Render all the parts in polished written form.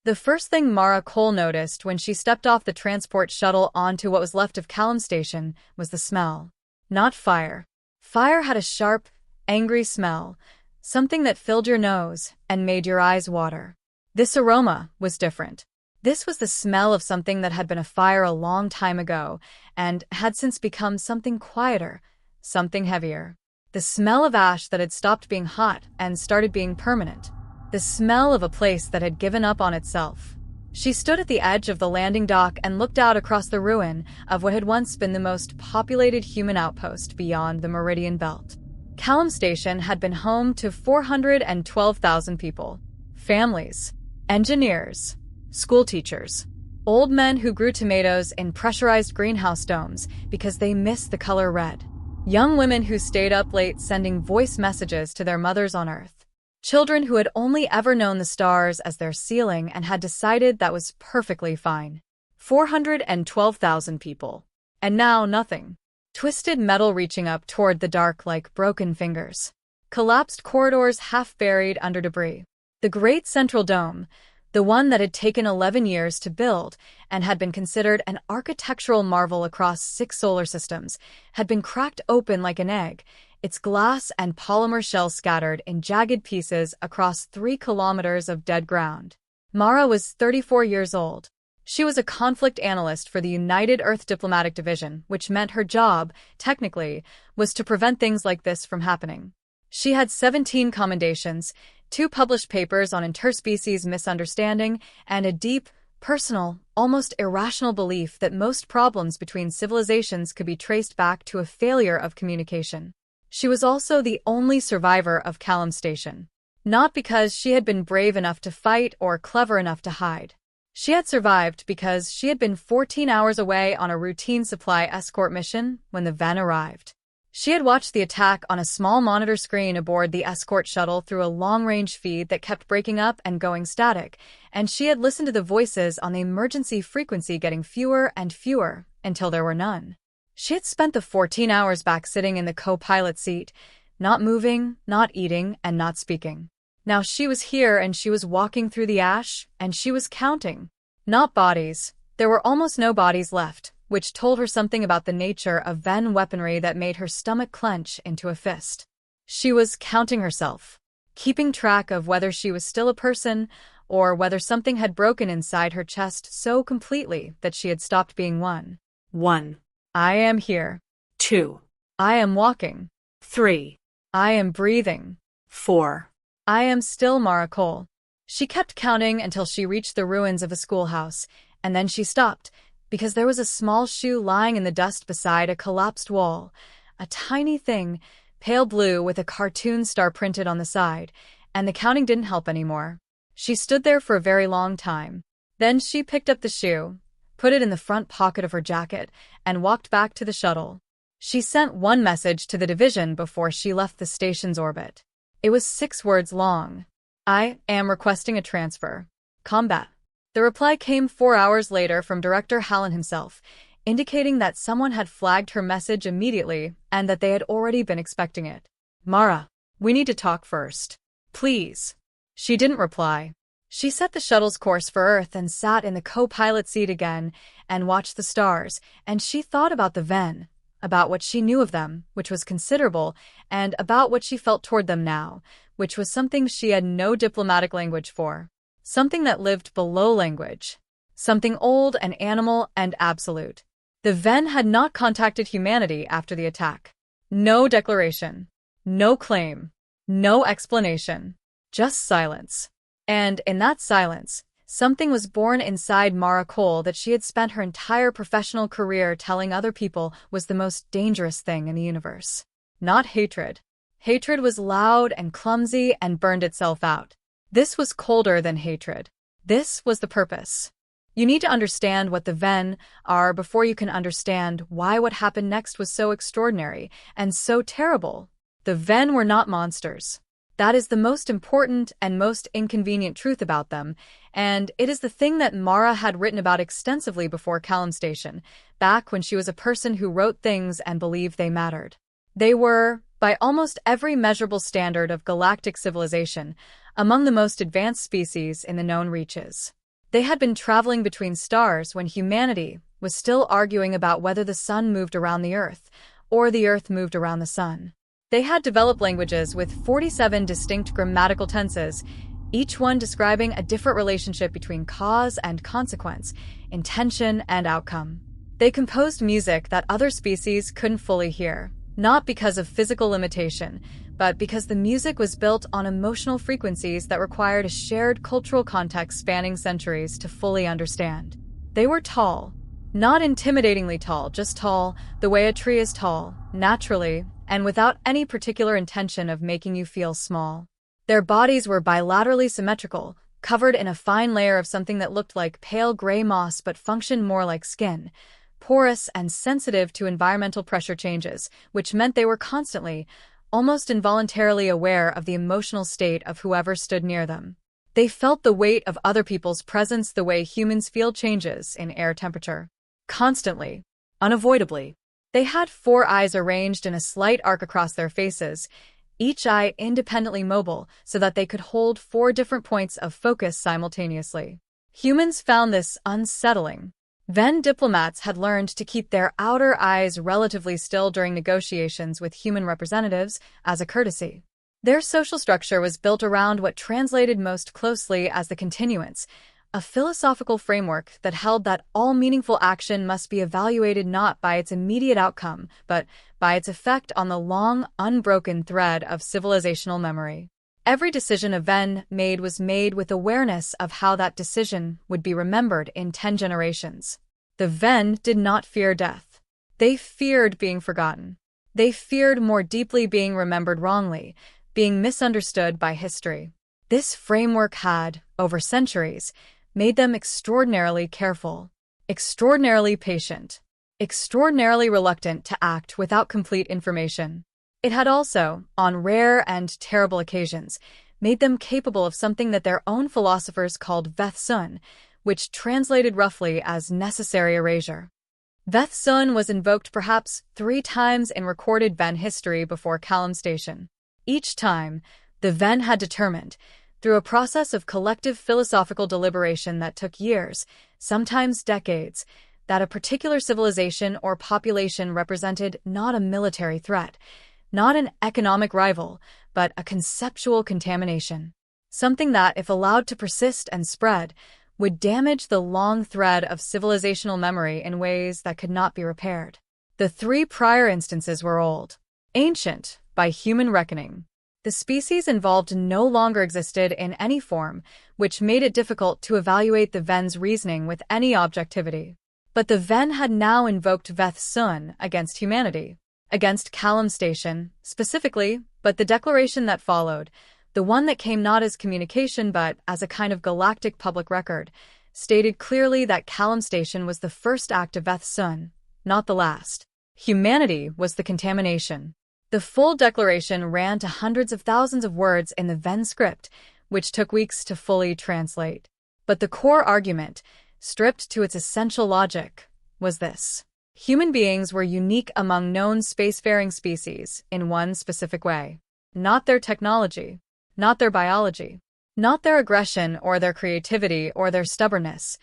The first thing Mara Cole noticed when she stepped off the transport shuttle onto what was left of Callum Station was the smell. Not fire. Fire had a sharp, angry smell, something that filled your nose and made your eyes water. This aroma was different. This was the smell of something that had been a fire a long time ago and had since become something quieter, something heavier. The smell of ash that had stopped being hot and started being permanent. The smell of a place that had given up on itself. She stood at the edge of the landing dock and looked out across the ruin of what had once been the most populated human outpost beyond the Meridian Belt. Callum Station had been home to 412,000 people. Families, engineers, schoolteachers, old men who grew tomatoes in pressurized greenhouse domes because they missed the color red. Young women who stayed up late sending voice messages to their mothers on Earth. Children who had only ever known the stars as their ceiling and had decided that was perfectly fine. 412,000 people. And now nothing. Twisted metal reaching up toward the dark like broken fingers. Collapsed corridors half buried under debris. The Great Central Dome, the one that had taken 11 years to build and had been considered an architectural marvel across 6 solar systems, had been cracked open like an egg, its glass and polymer shell scattered in jagged pieces across 3 kilometers of dead ground. Mara was 34 years old. She was a conflict analyst for the United Earth Diplomatic Division, which meant her job, technically, was to prevent things like this from happening. She had 17 commendations, 2 published papers on interspecies misunderstanding, and a deep, personal, almost irrational belief that most problems between civilizations could be traced back to a failure of communication. She was also the only survivor of Callum Station. Not because she had been brave enough to fight or clever enough to hide. She had survived because she had been 14 hours away on a routine supply escort mission when the Vehn arrived. She had watched the attack on a small monitor screen aboard the escort shuttle through a long-range feed that kept breaking up and going static, and she had listened to the voices on the emergency frequency getting fewer and fewer until there were none. She had spent the 14 hours back sitting in the co-pilot seat, not moving, not eating, and not speaking. Now she was here and she was walking through the ash, and she was counting. Not bodies. There were almost no bodies left, which told her something about the nature of Vehn weaponry that made her stomach clench into a fist. She was counting herself, keeping track of whether she was still a person or whether something had broken inside her chest so completely that she had stopped being one. 1. I am here. 2. I am walking. 3. I am breathing. 4. I am still Mara Cole. She kept counting until she reached the ruins of a schoolhouse, and then she stopped, because there was a small shoe lying in the dust beside a collapsed wall, a tiny thing, pale blue with a cartoon star printed on the side, and the counting didn't help anymore. She stood there for a very long time. Then she picked up the shoe, put it in the front pocket of her jacket, and walked back to the shuttle. She sent one message to the division before she left the station's orbit. It was 6 words long. I am requesting a transfer. Combat. The reply came 4 hours later from Director Hallen himself, indicating that someone had flagged her message immediately and that they had already been expecting it. Mara, we need to talk first. Please. She didn't reply. She set the shuttle's course for Earth and sat in the co-pilot seat again and watched the stars, and she thought about the Vehn, about what she knew of them, which was considerable, and about what she felt toward them now, which was something she had no diplomatic language for. Something that lived below language. Something old and animal and absolute. The Vehn had not contacted humanity after the attack. No declaration. No claim. No explanation. Just silence. And in that silence, something was born inside Mara Cole that she had spent her entire professional career telling other people was the most dangerous thing in the universe. Not hatred. Hatred was loud and clumsy and burned itself out. This was colder than hatred. This was the purpose. You need to understand what the Vehn are before you can understand why what happened next was so extraordinary and so terrible. The Vehn were not monsters. That is the most important and most inconvenient truth about them, and it is the thing that Mara had written about extensively before Callum Station, back when she was a person who wrote things and believed they mattered. They were, by almost every measurable standard of galactic civilization, among the most advanced species in the known reaches. They had been traveling between stars when humanity was still arguing about whether the sun moved around the Earth or the Earth moved around the sun. They had developed languages with 47 distinct grammatical tenses, each one describing a different relationship between cause and consequence, intention and outcome. They composed music that other species couldn't fully hear, not because of physical limitation, but because the music was built on emotional frequencies that required a shared cultural context spanning centuries to fully understand. They were tall. Not intimidatingly tall, just tall, the way a tree is tall, naturally, and without any particular intention of making you feel small. Their bodies were bilaterally symmetrical, covered in a fine layer of something that looked like pale gray moss but functioned more like skin, porous and sensitive to environmental pressure changes, which meant they were constantly, almost involuntarily aware of the emotional state of whoever stood near them. They felt the weight of other people's presence the way humans feel changes in air temperature. Constantly. Unavoidably. They had 4 eyes arranged in a slight arc across their faces, each eye independently mobile so that they could hold 4 different points of focus simultaneously. Humans found this unsettling. Vehn diplomats had learned to keep their outer eyes relatively still during negotiations with human representatives as a courtesy. Their social structure was built around what translated most closely as the continuance, a philosophical framework that held that all meaningful action must be evaluated not by its immediate outcome, but by its effect on the long, unbroken thread of civilizational memory. Every decision a Vehn made was made with awareness of how that decision would be remembered in 10 generations. The Vehn did not fear death. They feared being forgotten. They feared more deeply being remembered wrongly, being misunderstood by history. This framework had, over centuries, made them extraordinarily careful, extraordinarily patient, extraordinarily reluctant to act without complete information. It had also, on rare and terrible occasions, made them capable of something that their own philosophers called Vehn, which translated roughly as necessary erasure. Vehn was invoked perhaps 3 times in recorded Vehn history before Station. Each time, the Vehn had determined, through a process of collective philosophical deliberation that took years, sometimes decades, that a particular civilization or population represented not a military threat, not an economic rival, but a conceptual contamination. Something that, if allowed to persist and spread, would damage the long thread of civilizational memory in ways that could not be repaired. The 3 prior instances were old, ancient, by human reckoning. The species involved no longer existed in any form, which made it difficult to evaluate the Vehn's reasoning with any objectivity. But the Vehn had now invoked Vehn against humanity, against Station specifically, but the declaration that followed, the one that came not as communication but as a kind of galactic public record, stated clearly that Station was the first act of Vehn, not the last. Humanity was the contamination. The full declaration ran to hundreds of thousands of words in the Vehn script, which took weeks to fully translate. But the core argument, stripped to its essential logic, was this. Human beings were unique among known spacefaring species in one specific way. Not their technology, not their biology, not their aggression or their creativity or their stubbornness,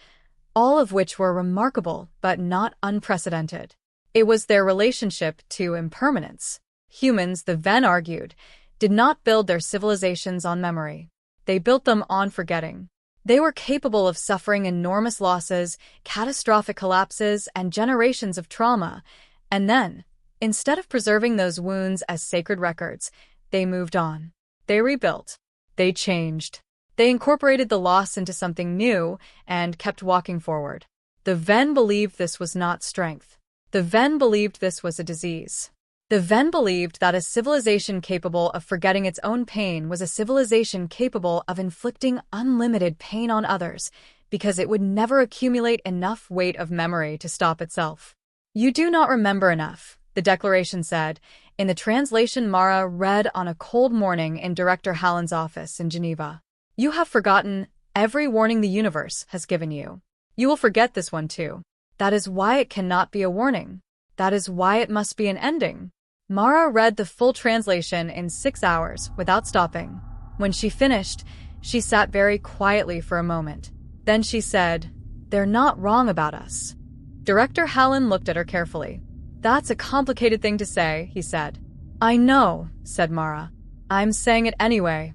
all of which were remarkable but not unprecedented. It was their relationship to impermanence. Humans, the Vehn argued, did not build their civilizations on memory. They built them on forgetting. They were capable of suffering enormous losses, catastrophic collapses, and generations of trauma, and then, instead of preserving those wounds as sacred records, they moved on. They rebuilt. They changed. They incorporated the loss into something new and kept walking forward. The Vehn believed this was not strength. The Vehn believed this was a disease. The Vehn believed that a civilization capable of forgetting its own pain was a civilization capable of inflicting unlimited pain on others, because it would never accumulate enough weight of memory to stop itself. You do not remember enough, the declaration said, in the translation Mara read on a cold morning in Director Hallen's office in Geneva. You have forgotten every warning the universe has given you. You will forget this one too. That is why it cannot be a warning. That is why it must be an ending. Mara read the full translation in 6 hours without stopping. When she finished, she sat very quietly for a moment. Then she said, "They're not wrong about us." Director Hallen looked at her carefully. "That's a complicated thing to say," he said. "I know," said Mara. "I'm saying it anyway."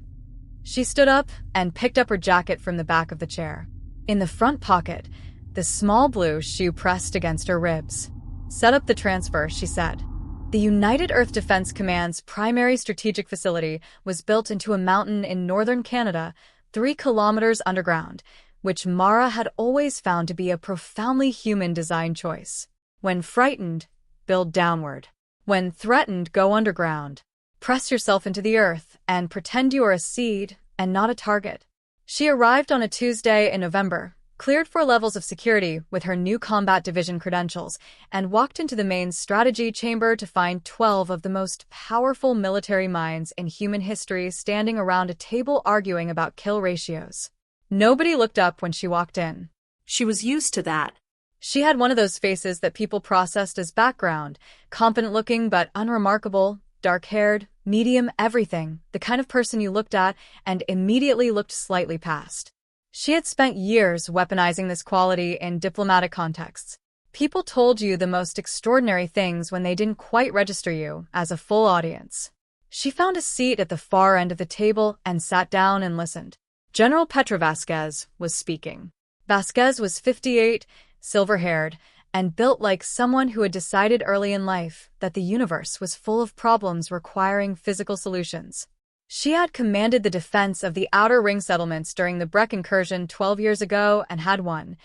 She stood up and picked up her jacket from the back of the chair. In the front pocket, the small blue shoe pressed against her ribs. "Set up the transfer," she said. The United Earth Defense Command's primary strategic facility was built into a mountain in northern Canada, 3 kilometers underground, which Mara had always found to be a profoundly human design choice. When frightened, build downward. When threatened, go underground. Press yourself into the earth and pretend you are a seed and not a target. She arrived on a Tuesday in November, cleared 4 levels of security with her new combat division credentials, and walked into the main strategy chamber to find 12 of the most powerful military minds in human history standing around a table arguing about kill ratios. Nobody looked up when she walked in. She was used to that. She had one of those faces that people processed as background, competent-looking but unremarkable, dark-haired, medium everything, the kind of person you looked at and immediately looked slightly past. She had spent years weaponizing this quality in diplomatic contexts. People told you the most extraordinary things when they didn't quite register you as a full audience. She found a seat at the far end of the table and sat down and listened. General Petra Vasquez was speaking. Vasquez was 58, silver-haired, and built like someone who had decided early in life that the universe was full of problems requiring physical solutions. She had commanded the defense of the Outer Ring settlements during the Breck incursion 12 years ago and had won.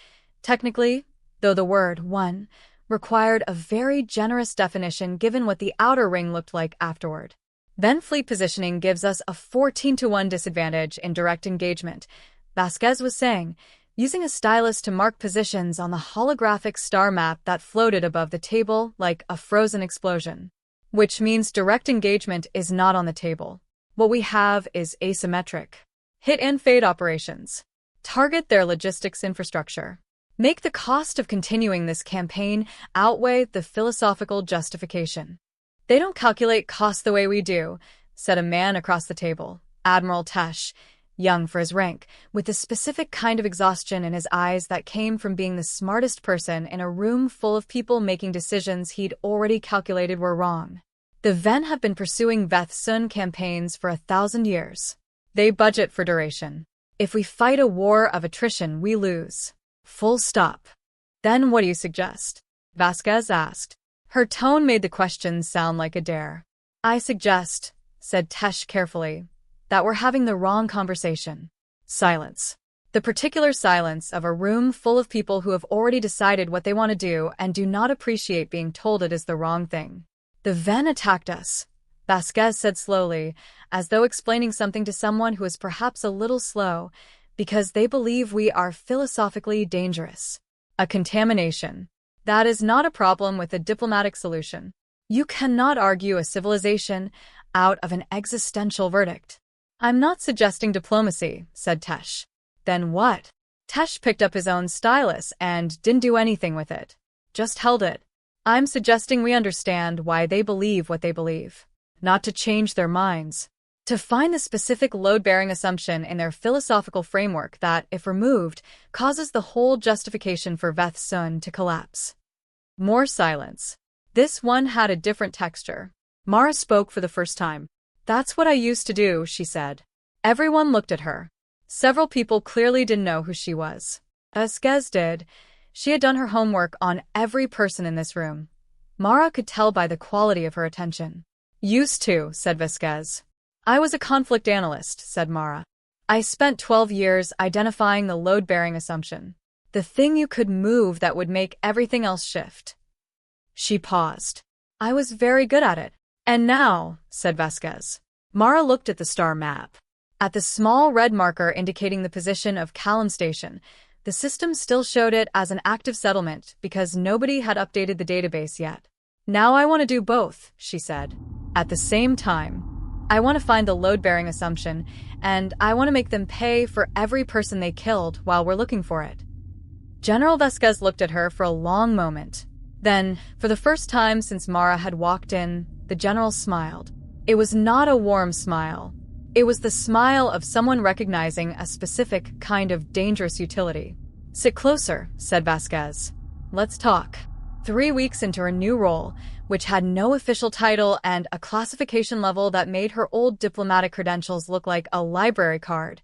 Technically, though the word won required a very generous definition given what the Outer Ring looked like afterward. Then fleet positioning gives us a 14-to-1 disadvantage in direct engagement, Vasquez was saying, using a stylus to mark positions on the holographic star map that floated above the table like a frozen explosion. Which means direct engagement is not on the table. What we have is asymmetric. Hit and fade operations. Target their logistics infrastructure. Make the cost of continuing this campaign outweigh the philosophical justification. "They don't calculate cost the way we do," said a man across the table, Admiral Tesh, young for his rank, with the specific kind of exhaustion in his eyes that came from being the smartest person in a room full of people making decisions he'd already calculated were wrong. The Vehn have been pursuing Vethsun campaigns for 1,000 years. They budget for duration. If we fight a war of attrition, we lose. Full stop. "Then what do you suggest?" Vasquez asked. Her tone made the question sound like a dare. "I suggest," said Tesh carefully, "that we're having the wrong conversation." Silence. The particular silence of a room full of people who have already decided what they want to do and do not appreciate being told it is the wrong thing. "The Vehn attacked us," Vasquez said slowly, as though explaining something to someone who is perhaps a little slow, "because they believe we are philosophically dangerous. A contamination. That is not a problem with a diplomatic solution. You cannot argue a civilization out of an existential verdict." "I'm not suggesting diplomacy," said Tesh. "Then what?" Tesh picked up his own stylus and didn't do anything with it. Just held it. "I'm suggesting we understand why they believe what they believe. Not to change their minds. To find the specific load-bearing assumption in their philosophical framework that, if removed, causes the whole justification for Vethsun to collapse." More silence. This one had a different texture. Mara spoke for the first time. "That's what I used to do," she said. Everyone looked at her. Several people clearly didn't know who she was. Vasquez did. She had done her homework on every person in this room. Mara could tell by the quality of her attention. "Used to," said Vasquez. "I was a conflict analyst," said Mara. "I spent 12 years identifying the load-bearing assumption. The thing you could move that would make everything else shift." She paused. "I was very good at it." "And now," said Vasquez. Mara looked at the star map. At the small red marker indicating the position of Callum Station, the system still showed it as an active settlement because nobody had updated the database yet. "Now I want to do both," she said. "At the same time. I want to find the load-bearing assumption, and I want to make them pay for every person they killed while we're looking for it." General Vasquez looked at her for a long moment. Then, for the first time since Mara had walked in, the general smiled. It was not a warm smile. It was the smile of someone recognizing a specific kind of dangerous utility. Sit closer, said Vasquez. Let's talk. 3 weeks into her new role, which had no official title and a classification level that made her old diplomatic credentials look like a library card,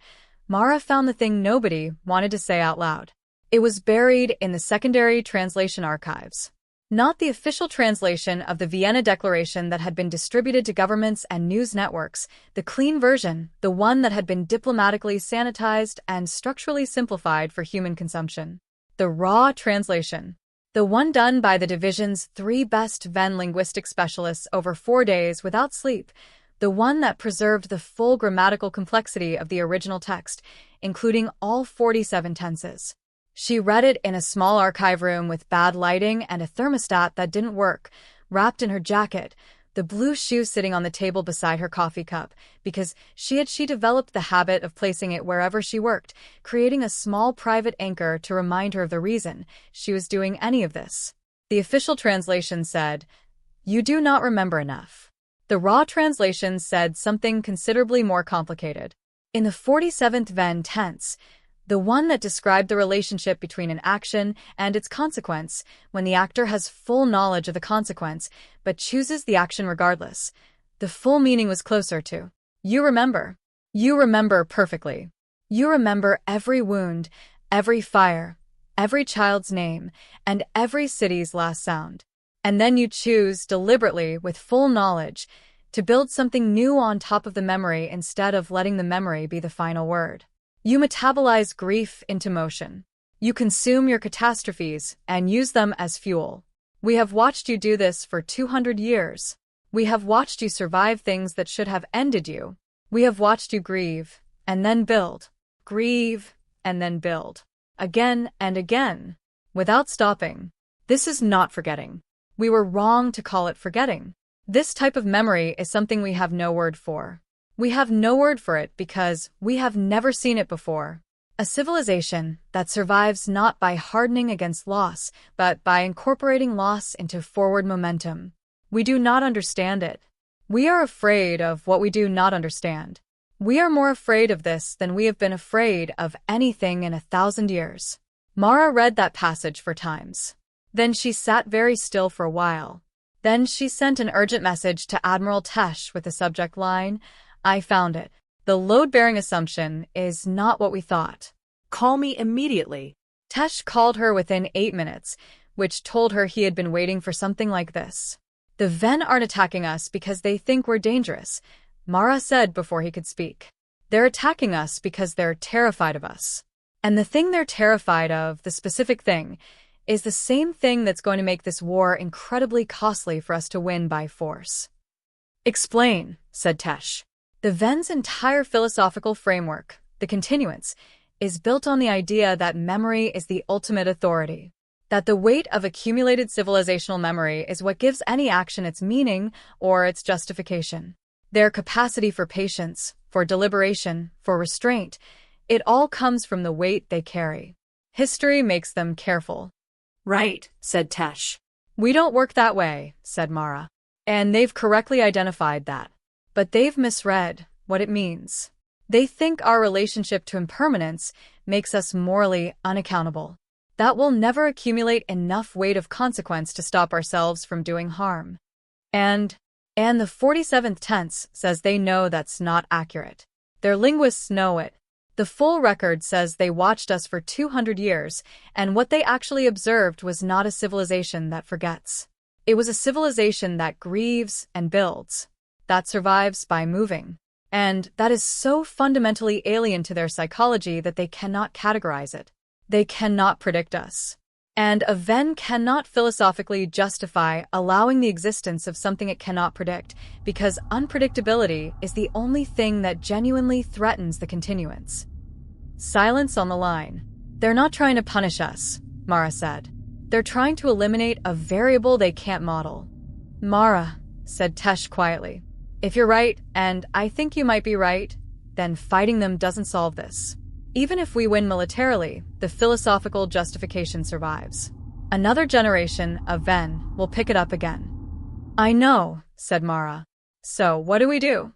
Mara found the thing nobody wanted to say out loud. It was buried in the secondary translation archives. Not the official translation of the Vienna Declaration that had been distributed to governments and news networks, the clean version, the one that had been diplomatically sanitized and structurally simplified for human consumption. The raw translation. The one done by the division's 3 best Vehn linguistic specialists over 4 days without sleep. The one that preserved the full grammatical complexity of the original text, including all 47 tenses. She read it in a small archive room with bad lighting and a thermostat that didn't work, wrapped in her jacket, the blue shoe sitting on the table beside her coffee cup, because she developed the habit of placing it wherever she worked, creating a small private anchor to remind her of the reason she was doing any of this. The official translation said, "You do not remember enough." The raw translation said something considerably more complicated. In the 47th Vehn tense, the one that described the relationship between an action and its consequence, when the actor has full knowledge of the consequence but chooses the action regardless, the full meaning was closer to, "You remember. You remember perfectly. You remember every wound, every fire, every child's name, and every city's last sound. And then you choose, deliberately, with full knowledge, to build something new on top of the memory instead of letting the memory be the final word. You metabolize grief into motion. You consume your catastrophes and use them as fuel. We have watched you do this for 200 years. We have watched you survive things that should have ended you. We have watched you grieve, and then build. Grieve, and then build. Again and again, without stopping. This is not forgetting. We were wrong to call it forgetting. This type of memory is something we have no word for. We have no word for it because we have never seen it before. A civilization that survives not by hardening against loss, but by incorporating loss into forward momentum. We do not understand it. We are afraid of what we do not understand. We are more afraid of this than we have been afraid of anything in 1,000 years. Mara read that passage 4 times. Then she sat very still for a while. Then she sent an urgent message to Admiral Tesh with the subject line, "I found it. The load-bearing assumption is not what we thought. Call me immediately." Tesh called her within 8 minutes, which told her he had been waiting for something like this. "The Vehn aren't attacking us because they think we're dangerous," Mara said before he could speak. "They're attacking us because they're terrified of us. And the thing they're terrified of, the specific thing, is the same thing that's going to make this war incredibly costly for us to win by force." "Explain," said Tesh. The Vehn's entire philosophical framework, the continuance, is built on the idea that memory is the ultimate authority. That the weight of accumulated civilizational memory is what gives any action its meaning or its justification. Their capacity for patience, for deliberation, for restraint, it all comes from the weight they carry. History makes them careful. "Right," said Tesh. "We don't work that way," said Mara. "And they've correctly identified that. But they've misread what it means. They think our relationship to impermanence makes us morally unaccountable. That we'll never accumulate enough weight of consequence to stop ourselves from doing harm. And the 47th tense says they know that's not accurate. Their linguists know it. The full record says they watched us for 200 years, and what they actually observed was not a civilization that forgets. It was a civilization that grieves and builds. That survives by moving. And that is so fundamentally alien to their psychology that they cannot categorize it. They cannot predict us. And a Vehn cannot philosophically justify allowing the existence of something it cannot predict, because unpredictability is the only thing that genuinely threatens the continuance." Silence on the line. "They're not trying to punish us," Mara said. "They're trying to eliminate a variable they can't model." "Mara," said Tesh quietly, "if you're right, and I think you might be right, then fighting them doesn't solve this. Even if we win militarily, the philosophical justification survives. Another generation of Vehn will pick it up again." "I know," said Mara. "So what do we do?"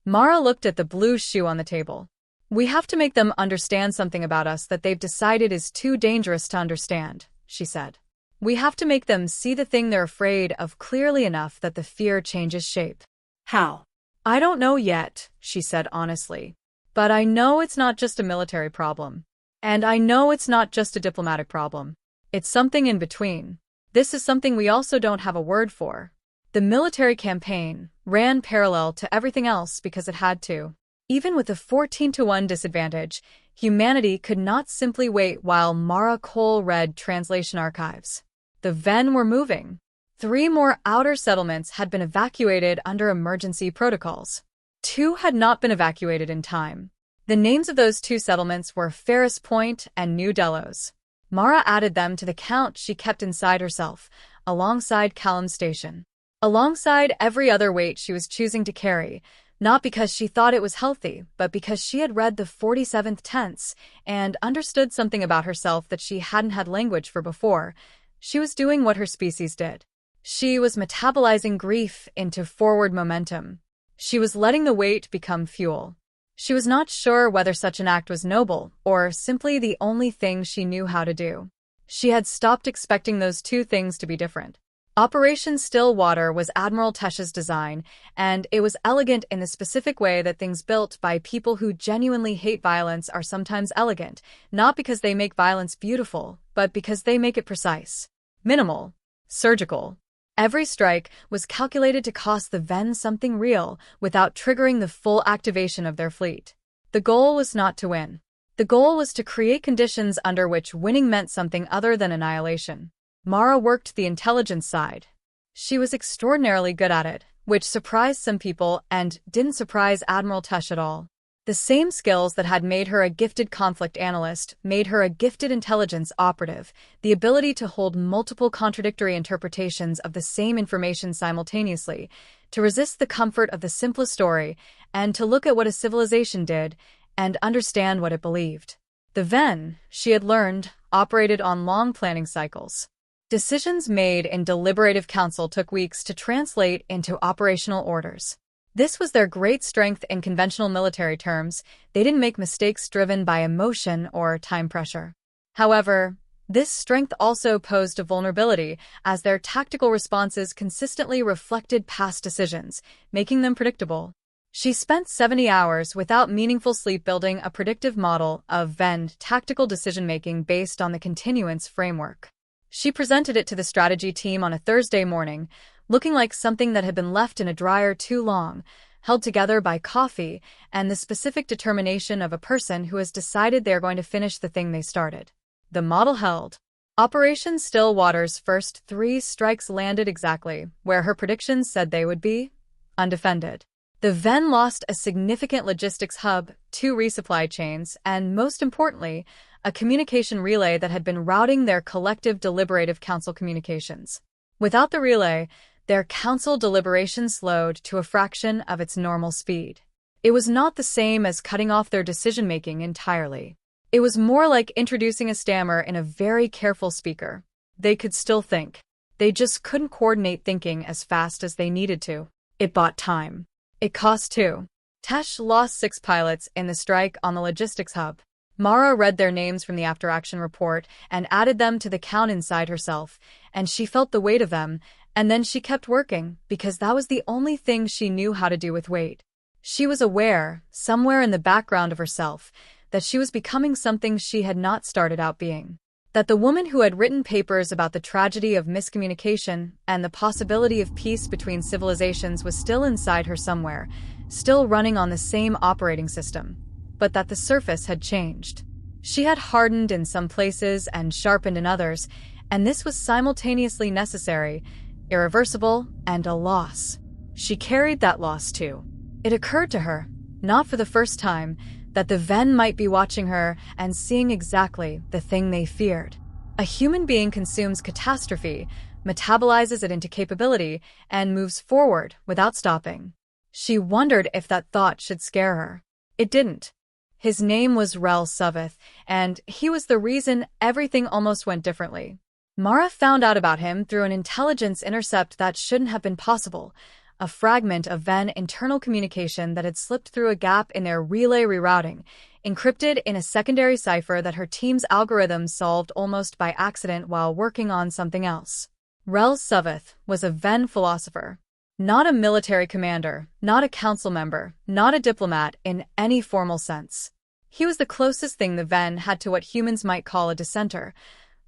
Mara looked at the blue shoe on the table. We have to make them understand something about us that they've decided is too dangerous to understand, she said. We have to make them see the thing they're afraid of clearly enough that the fear changes shape. How? I don't know yet, she said honestly. But I know it's not just a military problem. And I know it's not just a diplomatic problem. It's something in between. This is something we also don't have a word for. The military campaign ran parallel to everything else because it had to. Even with a 14-to-1 disadvantage, humanity could not simply wait while Mara Cole read translation archives. The Vehn were moving. 3 more outer settlements had been evacuated under emergency protocols. 2 had not been evacuated in time. The names of those 2 settlements were Ferris Point and New Delos. Mara added them to the count she kept inside herself, alongside Callum Station. Alongside every other weight she was choosing to carry, not because she thought it was healthy, but because she had read the 47th tense and understood something about herself that she hadn't had language for before. She was doing what her species did. She was metabolizing grief into forward momentum. She was letting the weight become fuel. She was not sure whether such an act was noble or simply the only thing she knew how to do. She had stopped expecting those 2 things to be different. Operation Stillwater was Admiral Tesh's design, and it was elegant in the specific way that things built by people who genuinely hate violence are sometimes elegant, not because they make violence beautiful, but because they make it precise, minimal, surgical. Every strike was calculated to cost the Vehn something real without triggering the full activation of their fleet. The goal was not to win. The goal was to create conditions under which winning meant something other than annihilation. Mara worked the intelligence side. She was extraordinarily good at it, which surprised some people and didn't surprise Admiral Tesh at all. The same skills that had made her a gifted conflict analyst made her a gifted intelligence operative, the ability to hold multiple contradictory interpretations of the same information simultaneously, to resist the comfort of the simplest story, and to look at what a civilization did and understand what it believed. The Vehn, she had learned, operated on long planning cycles. Decisions made in deliberative council took weeks to translate into operational orders. This was their great strength in conventional military terms. They didn't make mistakes driven by emotion or time pressure. However, this strength also posed a vulnerability, as their tactical responses consistently reflected past decisions, making them predictable. She spent 70 hours without meaningful sleep building a predictive model of Vehn tactical decision-making based on the continuance framework. She presented it to the strategy team on a Thursday morning, looking like something that had been left in a dryer too long, held together by coffee and the specific determination of a person who has decided they are going to finish the thing they started. The model held. Operation Stillwater's first 3 strikes landed exactly where her predictions said they would be, undefended. The Vehn lost a significant logistics hub, 2 resupply chains, and most importantly, a communication relay that had been routing their collective deliberative council communications. Without the relay, their council deliberation slowed to a fraction of its normal speed. It was not the same as cutting off their decision-making entirely. It was more like introducing a stammer in a very careful speaker. They could still think. They just couldn't coordinate thinking as fast as they needed to. It bought time. It cost too. Tesh lost 6 pilots in the strike on the logistics hub. Mara read their names from the after-action report and added them to the count inside herself, and she felt the weight of them, and then she kept working, because that was the only thing she knew how to do with weight. She was aware, somewhere in the background of herself, that she was becoming something she had not started out being. That the woman who had written papers about the tragedy of miscommunication and the possibility of peace between civilizations was still inside her somewhere, still running on the same operating system, but that the surface had changed. She had hardened in some places and sharpened in others, and this was simultaneously necessary, irreversible, and a loss. She carried that loss too. It occurred to her, not for the first time, that the Vehn might be watching her and seeing exactly the thing they feared. A human being consumes catastrophe, metabolizes it into capability, and moves forward without stopping. She wondered if that thought should scare her. It didn't. His name was Rel Suveth, and he was the reason everything almost went differently. Mara found out about him through an intelligence intercept that shouldn't have been possible, a fragment of Vehn internal communication that had slipped through a gap in their relay rerouting, encrypted in a secondary cipher that her team's algorithms solved almost by accident while working on something else. Rel Suveth was a Vehn philosopher. Not a military commander, not a council member, not a diplomat in any formal sense. He was the closest thing the Vehn had to what humans might call a dissenter,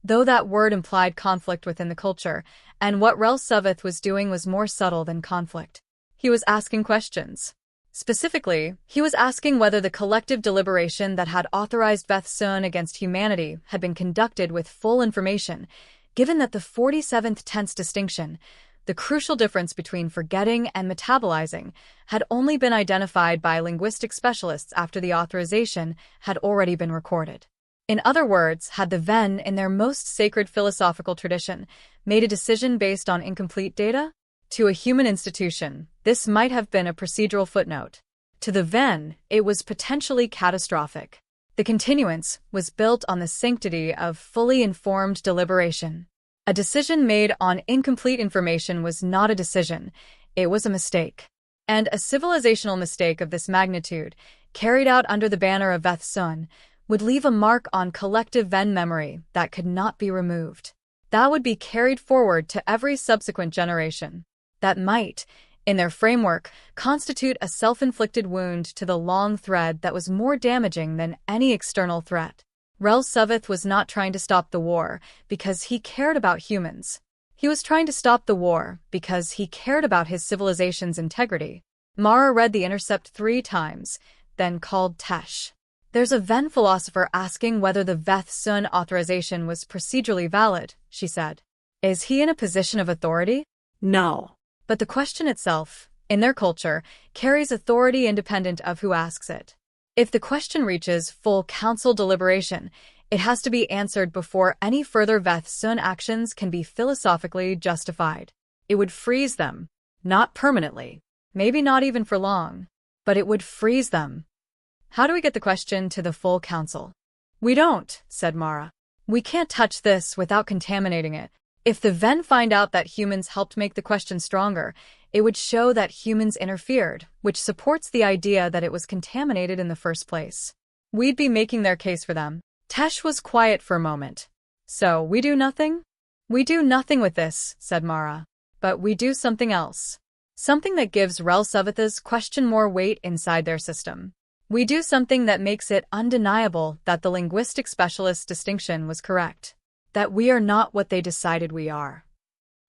though that word implied conflict within the culture, and what Rel Suveth was doing was more subtle than conflict. He was asking questions. Specifically, he was asking whether the collective deliberation that had authorized Vethsun against humanity had been conducted with full information, given that the 47th tense distinction, the crucial difference between forgetting and metabolizing, had only been identified by linguistic specialists after the authorization had already been recorded. In other words, had the Vehn, in their most sacred philosophical tradition, made a decision based on incomplete data? To a human institution, this might have been a procedural footnote. To the Vehn, it was potentially catastrophic. The continuance was built on the sanctity of fully informed deliberation. A decision made on incomplete information was not a decision, it was a mistake. And a civilizational mistake of this magnitude, carried out under the banner of Vethsun, would leave a mark on collective Vehn memory that could not be removed. That would be carried forward to every subsequent generation. That might, in their framework, constitute a self-inflicted wound to the long thread that was more damaging than any external threat. Rel Suveth was not trying to stop the war because he cared about humans. He was trying to stop the war because he cared about his civilization's integrity. Mara read the intercept 3 times, then called Tesh. There's a Vehn philosopher asking whether the Vethsun authorization was procedurally valid, she said. Is he in a position of authority? No. But the question itself, in their culture, carries authority independent of who asks it. If the question reaches full council deliberation, it has to be answered before any further Vethsun actions can be philosophically justified. It would freeze them. Not permanently. Maybe not even for long. But it would freeze them. How do we get the question to the full council? We don't, said Mara. We can't touch this without contaminating it. If the Vehn find out that humans helped make the question stronger, it would show that humans interfered, which supports the idea that it was contaminated in the first place. We'd be making their case for them. Tesh was quiet for a moment. So, we do nothing? We do nothing with this, said Mara. But we do something else. Something that gives Rel Suveth's question more weight inside their system. We do something that makes it undeniable that the linguistic specialist's distinction was correct. That we are not what they decided we are.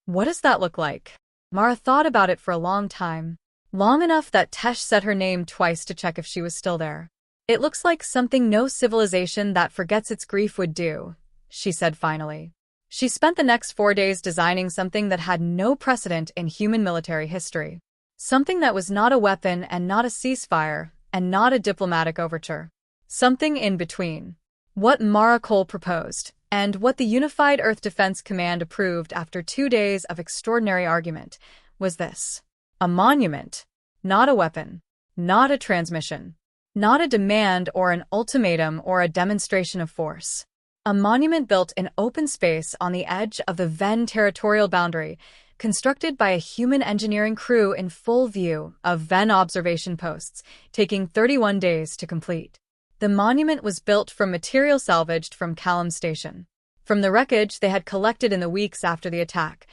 What does that look like? Mara thought about it for a long time. Long enough that Tesh said her name twice to check if she was still there. It looks like something no civilization that forgets its grief would do, she said finally. She spent the next 4 days designing something that had no precedent in human military history. Something that was not a weapon and not a ceasefire, and not a diplomatic overture. Something in between. What Mara Cole proposed, and what the Unified Earth Defense Command approved after 2 days of extraordinary argument, was this. A monument. Not a weapon. Not a transmission. Not a demand or an ultimatum or a demonstration of force. A monument built in open space on the edge of the Vehn territorial boundary, constructed by a human engineering crew in full view of Vehn observation posts, taking 31 days to complete. The monument was built from material salvaged from Callum Station. From the wreckage they had collected in the weeks after the attack,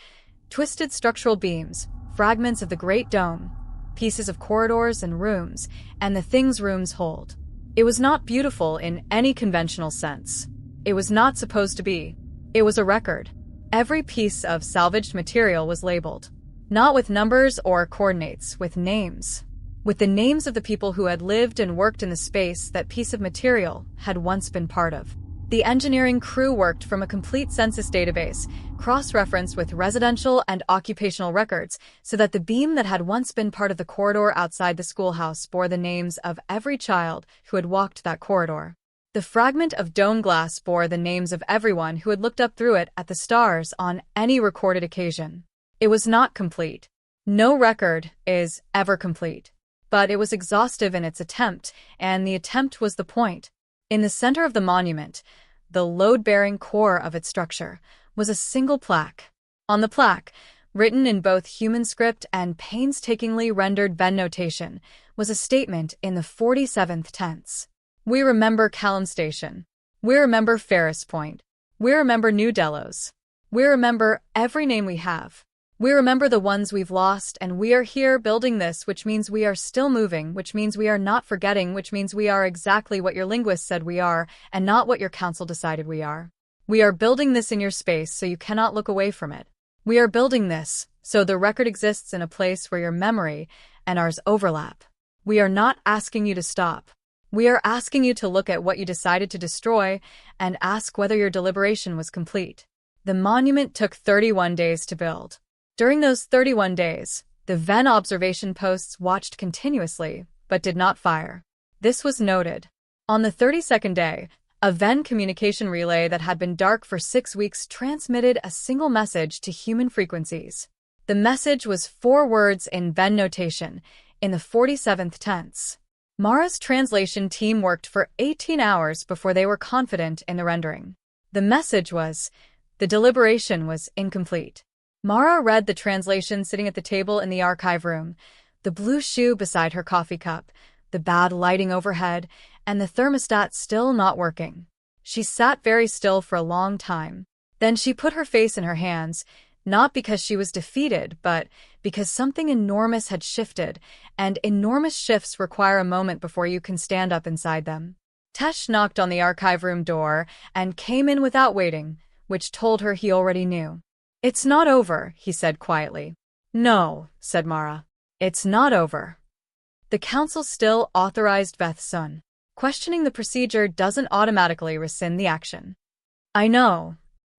twisted structural beams, fragments of the Great Dome, pieces of corridors and rooms, and the things rooms hold. It was not beautiful in any conventional sense. It was not supposed to be. It was a record. Every piece of salvaged material was labeled. Not with numbers or coordinates, with names. With the names of the people who had lived and worked in the space that piece of material had once been part of. The engineering crew worked from a complete census database, cross-referenced with residential and occupational records, so that the beam that had once been part of the corridor outside the schoolhouse bore the names of every child who had walked that corridor. The fragment of dome glass bore the names of everyone who had looked up through it at the stars on any recorded occasion. It was not complete. No record is ever complete. But it was exhaustive in its attempt, and the attempt was the point. In the center of the monument, the load-bearing core of its structure, was a single plaque. On the plaque, written in both human script and painstakingly rendered Vehn notation, was a statement in the 47th tense. We remember Callum Station. We remember Ferris Point. We remember New Delos. We remember every name we have. We remember the ones we've lost, and we are here building this, which means we are still moving, which means we are not forgetting, which means we are exactly what your linguist said we are, and not what your council decided we are. We are building this in your space so you cannot look away from it. We are building this so the record exists in a place where your memory and ours overlap. We are not asking you to stop. We are asking you to look at what you decided to destroy and ask whether your deliberation was complete. The monument took 31 days to build. During those 31 days, the Vehn observation posts watched continuously, but did not fire. This was noted. On the 32nd day, a Vehn communication relay that had been dark for 6 weeks transmitted a single message to human frequencies. The message was 4 words in Vehn notation, in the 47th tense. Mara's translation team worked for 18 hours before they were confident in the rendering. The message was, the deliberation was incomplete. Mara read the translation sitting at the table in the archive room, the blue shoe beside her coffee cup, the bad lighting overhead, and the thermostat still not working. She sat very still for a long time. Then she put her face in her hands, not because she was defeated, but because something enormous had shifted, and enormous shifts require a moment before you can stand up inside them. Tesh knocked on the archive room door and came in without waiting, which told her he already knew. It's not over, he said quietly. No, said Mara. It's not over. The council still authorized Vethsun. Questioning the procedure doesn't automatically rescind the action. I know.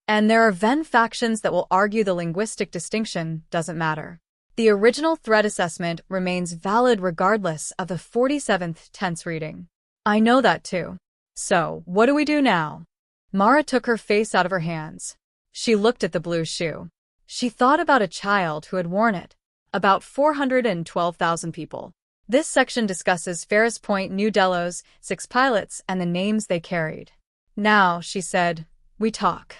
And there are Vehn factions that will argue the linguistic distinction doesn't matter. The original threat assessment remains valid regardless of the 47th tense reading. I know that too. So, what do we do now? Mara took her face out of her hands. She looked at the blue shoe. She thought about a child who had worn it. About 412,000 people. This section discusses Ferris Point, New Delos, 6 pilots, and the names they carried. Now, she said, we talk.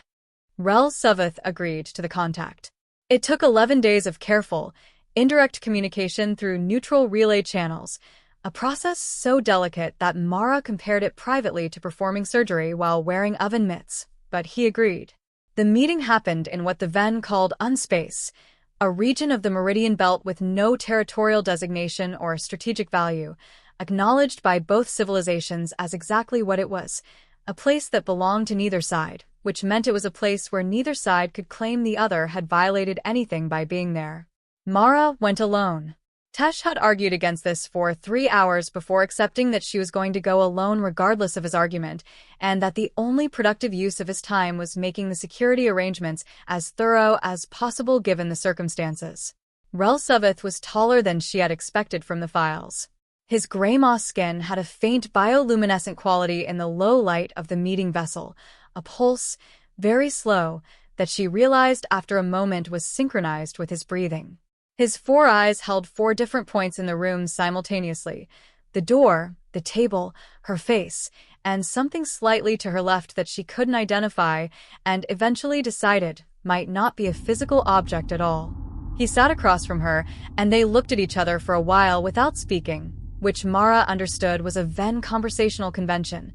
Rel Suveth agreed to the contact. It took 11 days of careful, indirect communication through neutral relay channels, a process so delicate that Mara compared it privately to performing surgery while wearing oven mitts, but he agreed. The meeting happened in what the Vehn called unspace, a region of the Meridian Belt with no territorial designation or strategic value, acknowledged by both civilizations as exactly what it was, a place that belonged to neither side, which meant it was a place where neither side could claim the other had violated anything by being there. Mara went alone. Tesh had argued against this for 3 hours before accepting that she was going to go alone regardless of his argument, and that the only productive use of his time was making the security arrangements as thorough as possible given the circumstances. Rel Suveth was taller than she had expected from the files. His gray moss skin had a faint bioluminescent quality in the low light of the meeting vessel, a pulse, very slow, that she realized after a moment was synchronized with his breathing. His 4 eyes held 4 different points in the room simultaneously: the door, the table, her face, and something slightly to her left that she couldn't identify and eventually decided might not be a physical object at all. He sat across from her, and they looked at each other for a while without speaking, which Mara understood was a Vehn conversational convention.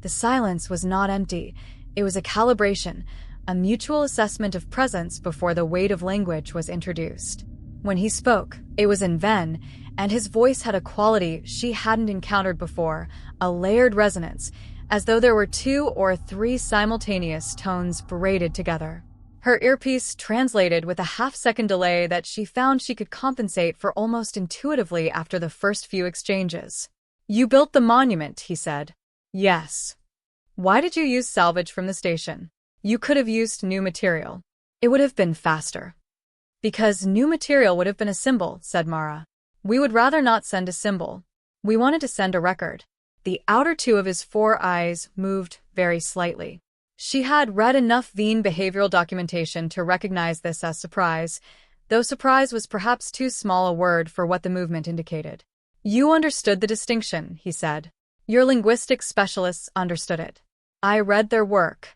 The silence was not empty. It was a calibration, a mutual assessment of presence before the weight of language was introduced. When he spoke, it was in Vehn, and his voice had a quality she hadn't encountered before, a layered resonance, as though there were 2 or 3 simultaneous tones braided together. Her earpiece translated with a half-second delay that she found she could compensate for almost intuitively after the first few exchanges. You built the monument, he said. Yes. Why did you use salvage from the station? You could have used new material. It would have been faster. Because new material would have been a symbol, said Mara. We would rather not send a symbol. We wanted to send a record. The outer 2 of his 4 eyes moved very slightly. She had read enough Vehn behavioral documentation to recognize this as surprise, though surprise was perhaps too small a word for what the movement indicated. You understood the distinction, he said. Your linguistic specialists understood it. I read their work.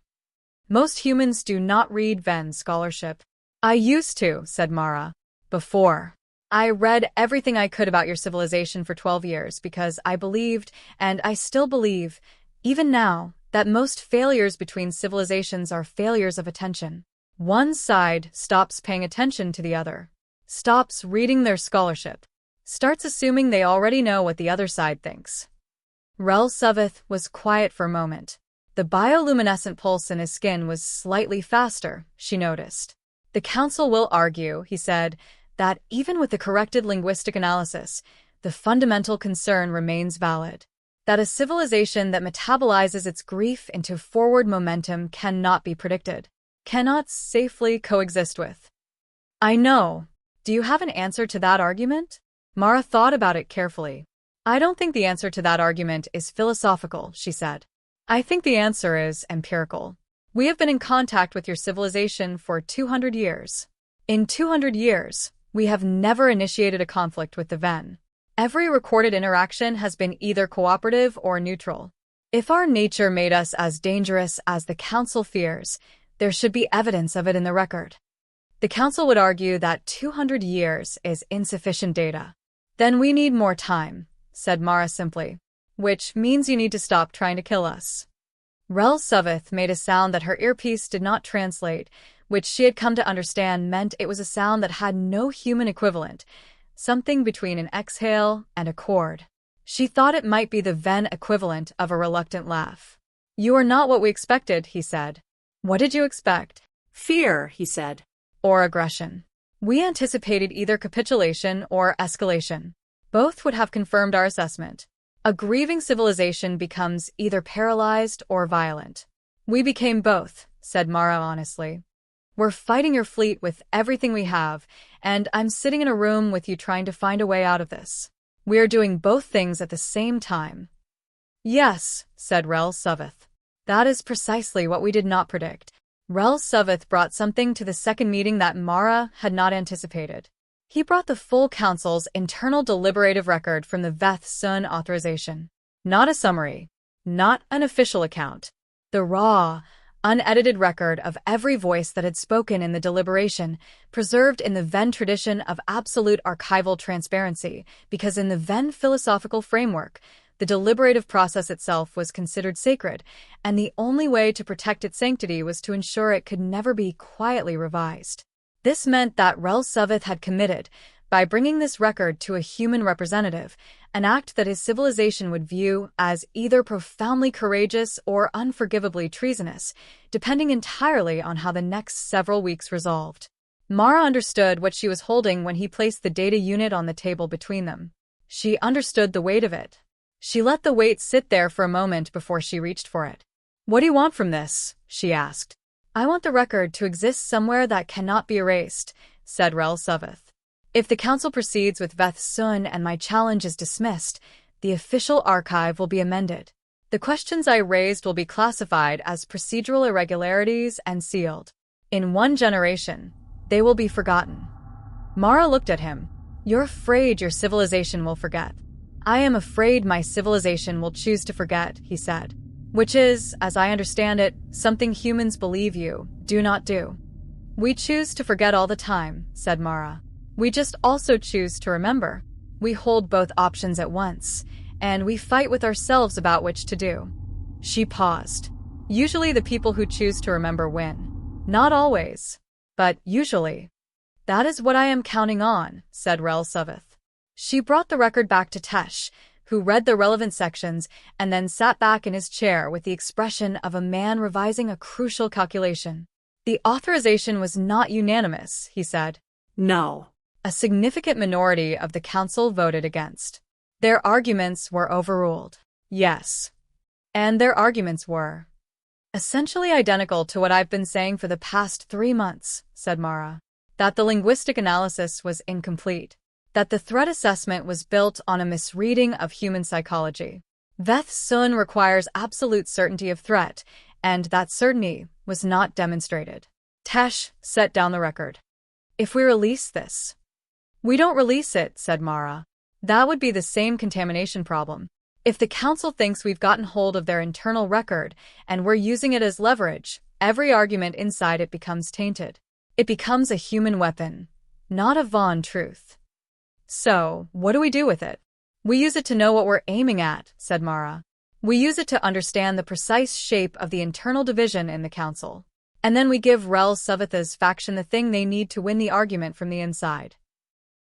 Most humans do not read Vehn scholarship. I used to, said Mara. Before. I read everything I could about your civilization for 12 years because I believed, and I still believe, even now, that most failures between civilizations are failures of attention. One side stops paying attention to the other, stops reading their scholarship, starts assuming they already know what the other side thinks. Rel Suveth was quiet for a moment. The bioluminescent pulse in his skin was slightly faster, she noticed. The council will argue, he said, that even with the corrected linguistic analysis, the fundamental concern remains valid. That a civilization that metabolizes its grief into forward momentum cannot be predicted, cannot safely coexist with. I know. Do you have an answer to that argument? Mara thought about it carefully. I don't think the answer to that argument is philosophical, she said. I think the answer is empirical. We have been in contact with your civilization for 200 years. In 200 years, we have never initiated a conflict with the Vehn. Every recorded interaction has been either cooperative or neutral. If our nature made us as dangerous as the Council fears, there should be evidence of it in the record. The Council would argue that 200 years is insufficient data. Then we need more time, said Mara simply. Which means you need to stop trying to kill us. Rel Suveth made a sound that her earpiece did not translate, which she had come to understand meant it was a sound that had no human equivalent, something between an exhale and a chord. She thought it might be the Vehn equivalent of a reluctant laugh. You are not what we expected, he said. What did you expect? Fear, he said. Or aggression. We anticipated either capitulation or escalation. Both would have confirmed our assessment. A grieving civilization becomes either paralyzed or violent. We became both, said Mara honestly. We're fighting your fleet with everything we have, and I'm sitting in a room with you trying to find a way out of this. We are doing both things at the same time. Yes, said Rel Suveth. That is precisely what we did not predict. Rel Suveth brought something to the second meeting that Mara had not anticipated. He brought the full council's internal deliberative record from the Vehn Sun authorization. Not a summary. Not an official account. The raw, unedited record of every voice that had spoken in the deliberation, preserved in the Vehn tradition of absolute archival transparency, because in the Vehn philosophical framework, the deliberative process itself was considered sacred, and the only way to protect its sanctity was to ensure it could never be quietly revised. This meant that Rel Suveth had committed, by bringing this record to a human representative, an act that his civilization would view as either profoundly courageous or unforgivably treasonous, depending entirely on how the next several weeks resolved. Mara understood what she was holding when he placed the data unit on the table between them. She understood the weight of it. She let the weight sit there for a moment before she reached for it. What do you want from this? She asked. I want the record to exist somewhere that cannot be erased, said Rel Suveth. If the council proceeds with Vehn Sun and my challenge is dismissed, the official archive will be amended. The questions I raised will be classified as procedural irregularities and sealed. In 1 generation, they will be forgotten. Mara looked at him. You're afraid your civilization will forget. I am afraid my civilization will choose to forget, he said. Which is, as I understand it, something humans believe you do not do. We choose to forget all the time, said Mara. We just also choose to remember. We hold both options at once, and we fight with ourselves about which to do. She paused. Usually the people who choose to remember win. Not always, but usually. That is what I am counting on, said Rel Suveth. She brought the record back to Tesh, who read the relevant sections and then sat back in his chair with the expression of a man revising a crucial calculation. The authorization was not unanimous, he said. No. A significant minority of the council voted against. Their arguments were overruled. Yes. And their arguments were essentially identical to what I've been saying for the past 3 months, said Mara. That the linguistic analysis was incomplete. That the threat assessment was built on a misreading of human psychology. Vehn Sun requires absolute certainty of threat, and that certainty was not demonstrated. Tesh set down the record. If we release this. We don't release it, said Mara. That would be the same contamination problem. If the council thinks we've gotten hold of their internal record and we're using it as leverage, every argument inside it becomes tainted. It becomes a human weapon, not a Vehn truth. So, what do we do with it? We use it to know what we're aiming at, said Mara. We use it to understand the precise shape of the internal division in the council. And then we give Rel Savitha's faction the thing they need to win the argument from the inside.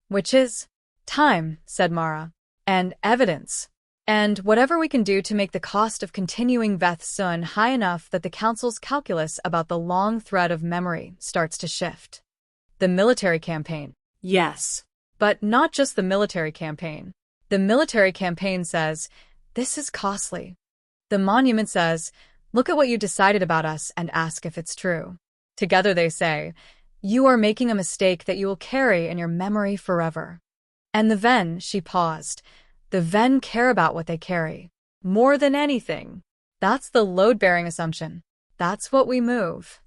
Which is? Time, said Mara. And evidence. And whatever we can do to make the cost of continuing Veth Sun high enough that the council's calculus about the long thread of memory starts to shift. The military campaign. Yes. But not just the military campaign. The military campaign says, this is costly. The monument says, look at what you decided about us and ask if it's true. Together they say, you are making a mistake that you will carry in your memory forever. And the Vehn, she paused, the Vehn care about what they carry. More than anything. That's the load-bearing assumption. That's what we move.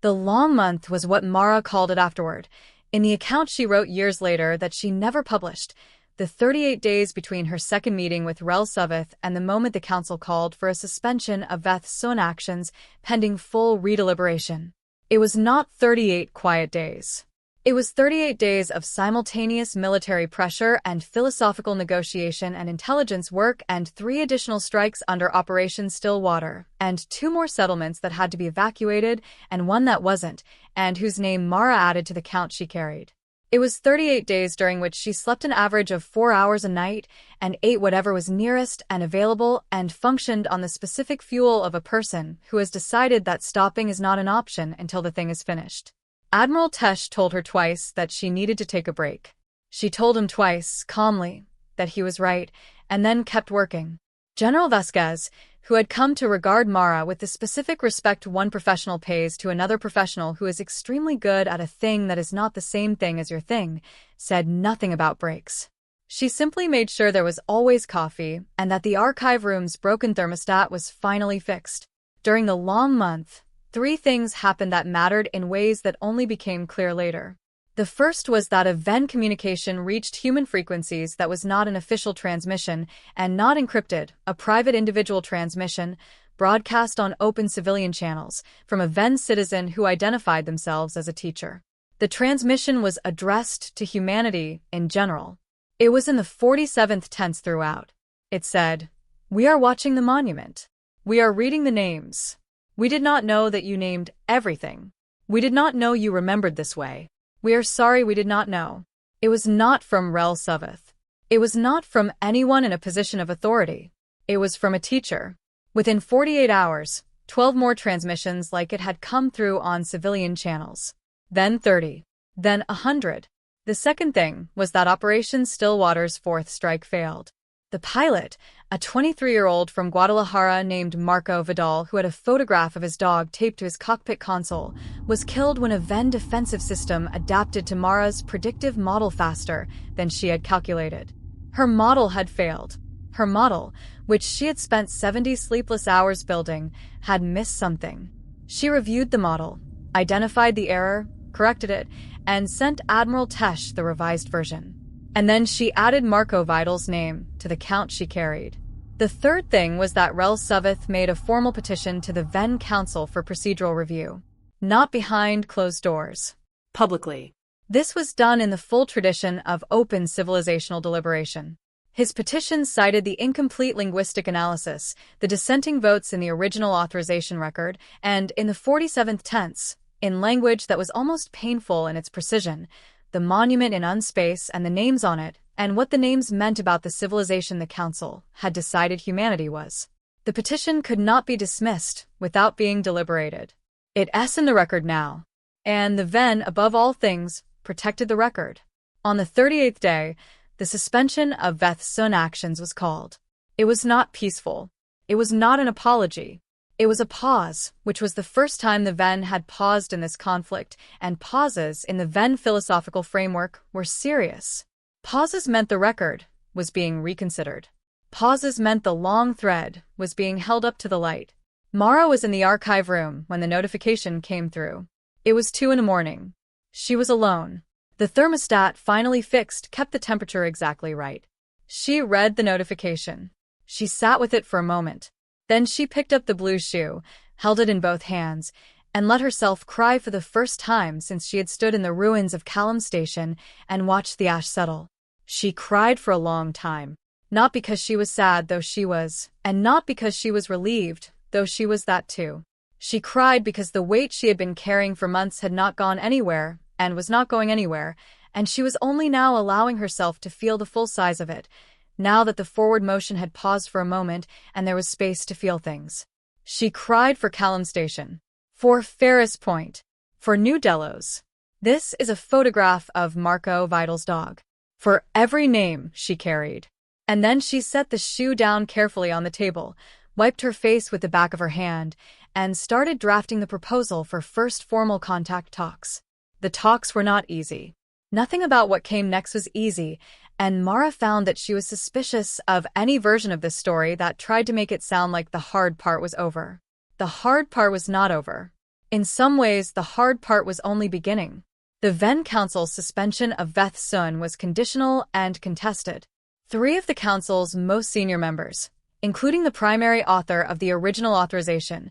The long month was what Mara called it afterward, in the account she wrote years later that she never published, the 38 days between her second meeting with Rel Savith and the moment the council called for a suspension of Veth Sun actions pending full redeliberation. It was not 38 quiet days. It was 38 days of simultaneous military pressure and philosophical negotiation and intelligence work and 3 additional strikes under Operation Stillwater, and 2 more settlements that had to be evacuated and one that wasn't, and whose name Mara added to the count she carried. It was 38 days during which she slept an average of 4 hours a night and ate whatever was nearest and available and functioned on the specific fuel of a person who has decided that stopping is not an option until the thing is finished. Admiral Tesh told her twice that she needed to take a break. She told him twice, calmly, that he was right, and then kept working. General Vasquez, who had come to regard Mara with the specific respect one professional pays to another professional who is extremely good at a thing that is not the same thing as your thing, said nothing about breaks. She simply made sure there was always coffee and that the archive room's broken thermostat was finally fixed. During the long month, 3 things happened that mattered in ways that only became clear later. The first was that a Vehn communication reached human frequencies that was not an official transmission and not encrypted, a private individual transmission, broadcast on open civilian channels, from a Vehn citizen who identified themselves as a teacher. The transmission was addressed to humanity in general. It was in the 47th tense throughout. It said, "We are watching the monument. We are reading the names. We did not know that you named everything. We did not know you remembered this way. We are sorry we did not know." It was not from Rel Savith. It was not from anyone in a position of authority. It was from a teacher. Within 48 hours, 12 more transmissions like it had come through on civilian channels. Then 30. Then 100. The second thing was that Operation Stillwater's 4th strike failed. The pilot, a 23-year-old from Guadalajara named Marco Vidal who had a photograph of his dog taped to his cockpit console, was killed when a Vehn defensive system adapted to Mara's predictive model faster than she had calculated. Her model had failed. Her model, which she had spent 70 sleepless hours building, had missed something. She reviewed the model, identified the error, corrected it, and sent Admiral Tesh the revised version. And then she added Marco Vidal's name to the count she carried. The third thing was that Rel Savith made a formal petition to the Vehn Council for procedural review. Not behind closed doors. Publicly. This was done in the full tradition of open civilizational deliberation. His petition cited the incomplete linguistic analysis, the dissenting votes in the original authorization record, and, in the 47th tense, in language that was almost painful in its precision, the monument in unspace and the names on it, and what the names meant about the civilization the Council had decided humanity was. The petition could not be dismissed without being deliberated. It's in the record now. And the Vehn, above all things, protected the record. On the 38th day, the suspension of Veth Sun actions was called. It was not peaceful. It was not an apology. It was a pause, which was the first time the Vehn had paused in this conflict, and pauses in the Vehn philosophical framework were serious. Pauses meant the record was being reconsidered. Pauses meant the long thread was being held up to the light. Mara was in the archive room when the notification came through. It was 2 a.m. She was alone. The thermostat, finally fixed, kept the temperature exactly right. She read the notification. She sat with it for a moment. Then she picked up the blue shoe, held it in both hands, and let herself cry for the first time since she had stood in the ruins of Callum Station and watched the ash settle. She cried for a long time. Not because she was sad, though she was, and not because she was relieved, though she was that too. She cried because the weight she had been carrying for months had not gone anywhere, and was not going anywhere, and she was only now allowing herself to feel the full size of it, now that the forward motion had paused for a moment and there was space to feel things. She cried for Callum Station. For Ferris Point. For New Delos. This is a photograph of Marco Vidal's dog. For every name she carried. And then she set the shoe down carefully on the table, wiped her face with the back of her hand, and started drafting the proposal for first formal contact talks. The talks were not easy. Nothing about what came next was easy, and Mara found that she was suspicious of any version of this story that tried to make it sound like the hard part was over. The hard part was not over. In some ways, the hard part was only beginning. The Vehn Council's suspension of Veth Sun was conditional and contested. 3 of the Council's most senior members, including the primary author of the original authorization,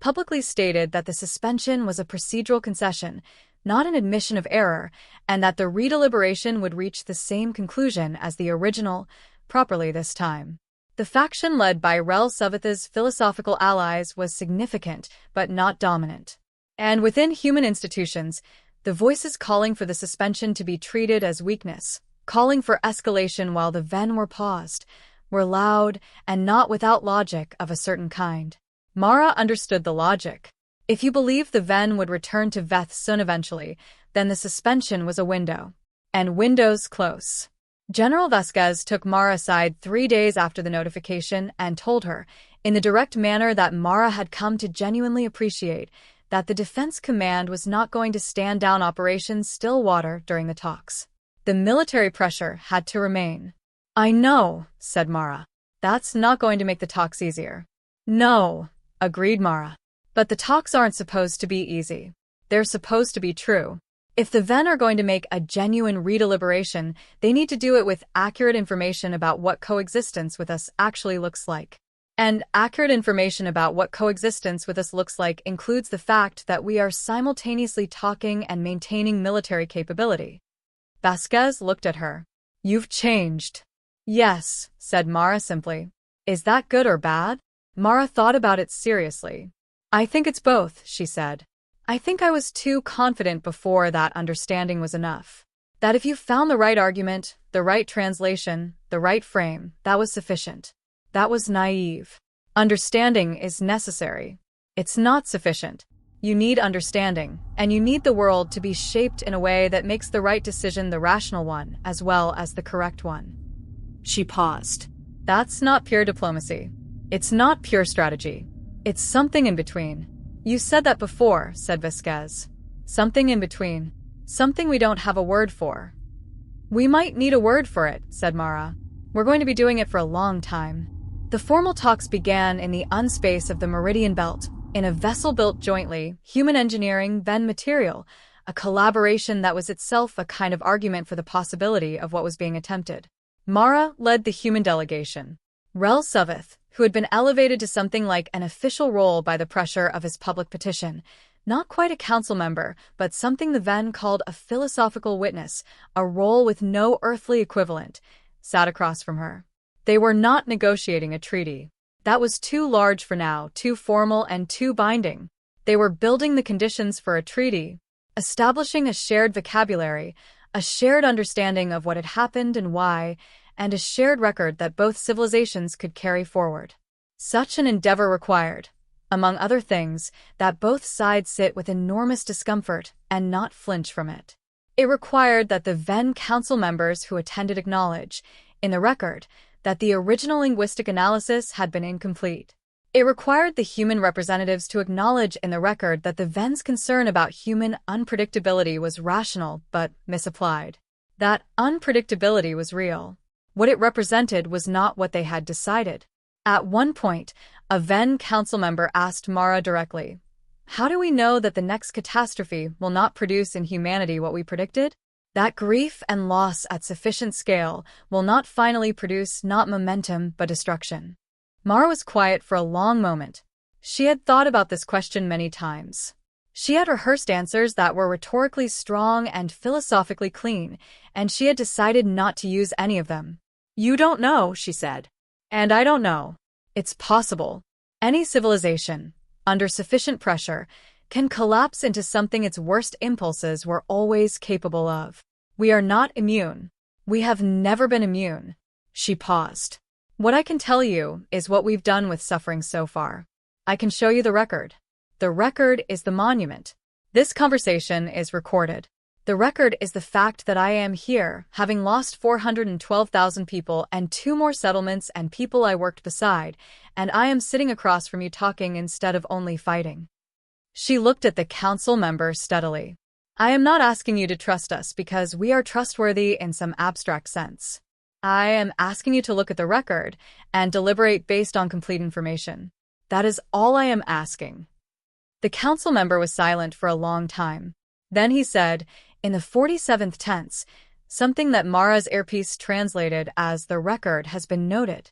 publicly stated that the suspension was a procedural concession, not an admission of error, and that the redeliberation would reach the same conclusion as the original, properly this time. The faction led by Rel Suvith's philosophical allies was significant, but not dominant. And within human institutions, the voices calling for the suspension to be treated as weakness, calling for escalation while the Vehn were paused, were loud and not without logic of a certain kind. Mara understood the logic. If you believed the Vehn would return to Veth Sun eventually, then the suspension was a window. And windows close. General Vasquez took Mara aside 3 days after the notification and told her, in the direct manner that Mara had come to genuinely appreciate, that the Defense Command was not going to stand down Operation Stillwater during the talks. The military pressure had to remain. "I know," said Mara. "That's not going to make the talks easier." "No," agreed Mara. "But the talks aren't supposed to be easy. They're supposed to be true. If the Vehn are going to make a genuine redeliberation, they need to do it with accurate information about what coexistence with us actually looks like. And accurate information about what coexistence with us looks like includes the fact that we are simultaneously talking and maintaining military capability." Vasquez looked at her. "You've changed." "Yes," said Mara simply. "Is that good or bad?" Mara thought about it seriously. "I think it's both," she said. "I think I was too confident before that understanding was enough. That if you found the right argument, the right translation, the right frame, that was sufficient. That was naive. Understanding is necessary. It's not sufficient. You need understanding, and you need the world to be shaped in a way that makes the right decision the rational one as well as the correct one." She paused. "That's not pure diplomacy. It's not pure strategy. It's something in between." "You said that before," said Vasquez. "Something in between. Something we don't have a word for." "We might need a word for it," said Mara. "We're going to be doing it for a long time." The formal talks began in the unspace of the Meridian Belt, in a vessel built jointly, human engineering, Vehn material, a collaboration that was itself a kind of argument for the possibility of what was being attempted. Mara led the human delegation. Rel Suvith, who had been elevated to something like an official role by the pressure of his public petition, not quite a council member, but something the Vehn called a philosophical witness, a role with no earthly equivalent, sat across from her. They were not negotiating a treaty. That was too large for now, too formal and too binding. They were building the conditions for a treaty, establishing a shared vocabulary, a shared understanding of what had happened and why, and a shared record that both civilizations could carry forward. Such an endeavor required, among other things, that both sides sit with enormous discomfort and not flinch from it. It required that the Vehn Council members who attended acknowledge, in the record, that the original linguistic analysis had been incomplete. It required the human representatives to acknowledge in the record that the Vehn's concern about human unpredictability was rational but misapplied. That unpredictability was real. What it represented was not what they had decided. At one point, a Vehn council member asked Mara directly, "How do we know that the next catastrophe will not produce in humanity what we predicted? That grief and loss at sufficient scale will not finally produce not momentum but destruction?" Mara was quiet for a long moment. She had thought about this question many times. She had rehearsed answers that were rhetorically strong and philosophically clean, and she had decided not to use any of them. You don't know, she said. And I don't know. It's possible. Any civilization, under sufficient pressure, can collapse into something its worst impulses were always capable of. We are not immune. We have never been immune. She paused. What I can tell you is what we've done with suffering so far. I can show you the record. The record is the monument. This conversation is recorded. The record is the fact that I am here, having lost 412,000 people and 2 more settlements and people I worked beside, and I am sitting across from you talking instead of only fighting. She looked at the council member steadily. I am not asking you to trust us because we are trustworthy in some abstract sense. I am asking you to look at the record and deliberate based on complete information. That is all I am asking. The council member was silent for a long time. Then he said, in the 47th tense, something that Mara's earpiece translated as the record has been noted.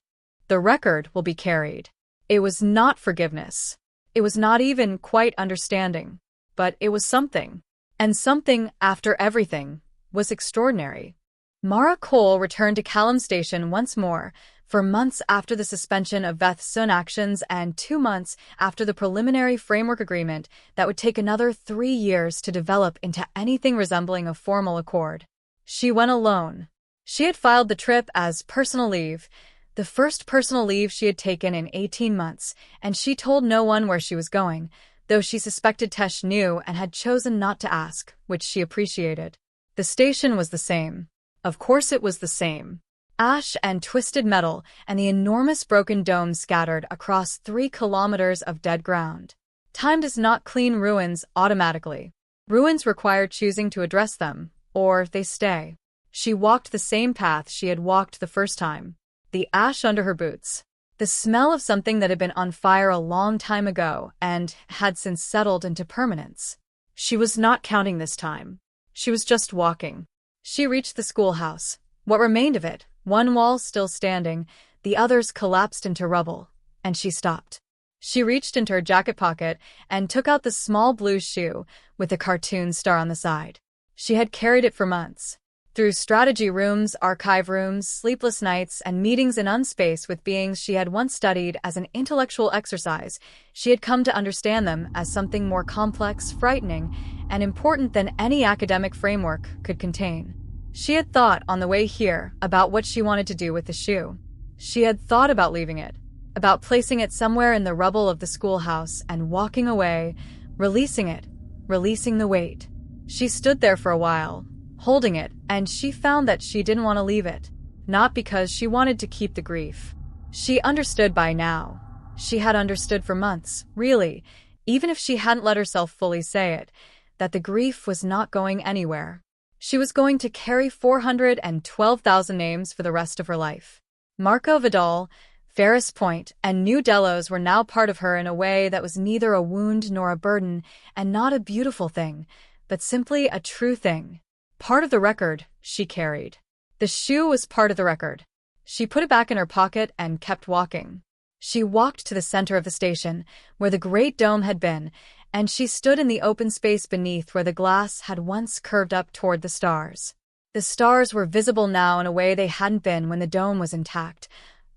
The record will be carried. It was not forgiveness. It was not even quite understanding. But it was something. And something, after everything, was extraordinary. Mara Cole returned to Callum Station once more, for months after the suspension of Veth's actions and 2 months after the preliminary framework agreement that would take another 3 years to develop into anything resembling a formal accord. She went alone. She had filed the trip as personal leave, the first personal leave she had taken in 18 months, and she told no one where she was going, though she suspected Tesh knew and had chosen not to ask, which she appreciated. The station was the same. Of course it was the same. Ash and twisted metal and the enormous broken dome scattered across 3 kilometers of dead ground. Time does not clean ruins automatically. Ruins require choosing to address them, or they stay. She walked the same path she had walked the first time. The ash under her boots. The smell of something that had been on fire a long time ago and had since settled into permanence. She was not counting this time. She was just walking. She reached the schoolhouse. What remained of it, one wall still standing, the others collapsed into rubble, and she stopped. She reached into her jacket pocket and took out the small blue shoe with a cartoon star on the side. She had carried it for months. Through strategy rooms, archive rooms, sleepless nights, and meetings in unspace with beings she had once studied as an intellectual exercise, she had come to understand them as something more complex, frightening, and important than any academic framework could contain. She had thought on the way here about what she wanted to do with the shoe. She had thought about leaving it, about placing it somewhere in the rubble of the schoolhouse and walking away, releasing it, releasing the weight. She stood there for a while, holding it, and she found that she didn't want to leave it, not because she wanted to keep the grief. She understood by now. She had understood for months, really, even if she hadn't let herself fully say it, that the grief was not going anywhere. She was going to carry 412,000 names for the rest of her life. Marco Vidal, Ferris Point, and New Delos were now part of her in a way that was neither a wound nor a burden, and not a beautiful thing, but simply a true thing. Part of the record she carried. The shoe was part of the record. She put it back in her pocket and kept walking. She walked to the center of the station, where the great dome had been, and she stood in the open space beneath where the glass had once curved up toward the stars. The stars were visible now in a way they hadn't been when the dome was intact,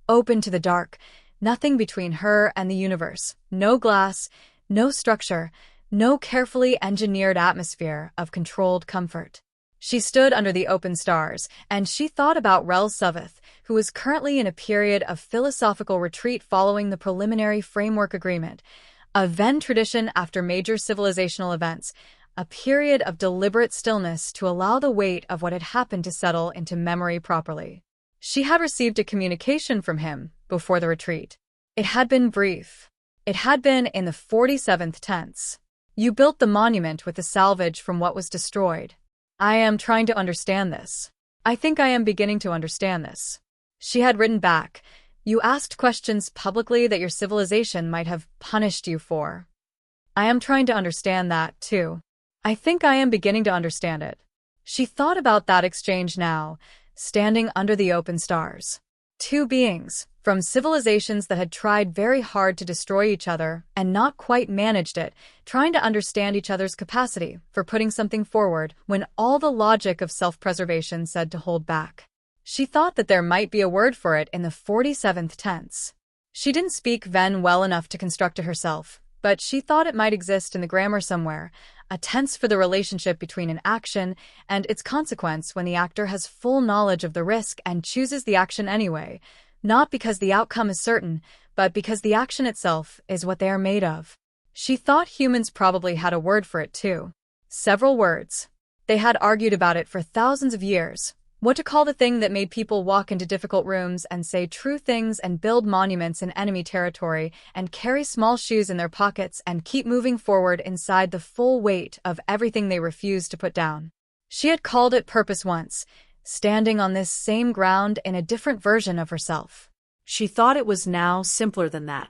open to the dark, nothing between her and the universe, no glass, no structure, no carefully engineered atmosphere of controlled comfort. She stood under the open stars, and she thought about Rel Suveth, who was currently in a period of philosophical retreat following the preliminary framework agreement, a Vehn tradition after major civilizational events, a period of deliberate stillness to allow the weight of what had happened to settle into memory properly. She had received a communication from him before the retreat. It had been brief. It had been in the 47th tense. You built the monument with the salvage from what was destroyed. I am trying to understand this. I think I am beginning to understand this. She had written back. You asked questions publicly that your civilization might have punished you for. I am trying to understand that, too. I think I am beginning to understand it. She thought about that exchange now, standing under the open stars. 2 beings, From civilizations that had tried very hard to destroy each other and not quite managed it, trying to understand each other's capacity for putting something forward when all the logic of self-preservation said to hold back. She thought that there might be a word for it in the 47th tense. She didn't speak Vehn well enough to construct it herself, but she thought it might exist in the grammar somewhere, a tense for the relationship between an action and its consequence when the actor has full knowledge of the risk and chooses the action anyway, not because the outcome is certain, but because the action itself is what they are made of. She thought humans probably had a word for it too. Several words. They had argued about it for thousands of years. What to call the thing that made people walk into difficult rooms and say true things and build monuments in enemy territory and carry small shoes in their pockets and keep moving forward inside the full weight of everything they refused to put down. She had called it purpose once, standing on this same ground in a different version of herself. She thought it was now simpler than that.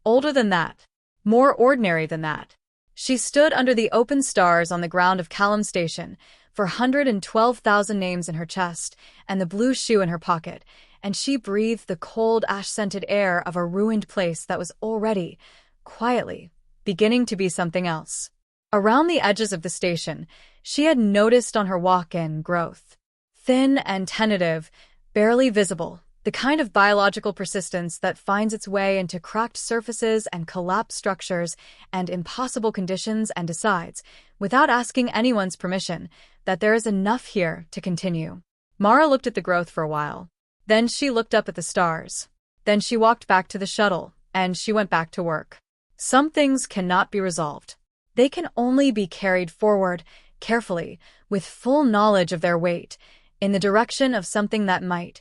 Older than that. More ordinary than that. She stood under the open stars on the ground of Callum Station, for 112,000 names in her chest and the blue shoe in her pocket, and she breathed the cold ash-scented air of a ruined place that was already, quietly, beginning to be something else. Around the edges of the station, she had noticed on her walk-in growth. Thin and tentative, barely visible, the kind of biological persistence that finds its way into cracked surfaces and collapsed structures and impossible conditions and decides, without asking anyone's permission, that there is enough here to continue. Mara looked at the growth for a while. Then she looked up at the stars. Then she walked back to the shuttle, and she went back to work. Some things cannot be resolved. They can only be carried forward, carefully, with full knowledge of their weight, in the direction of something that might,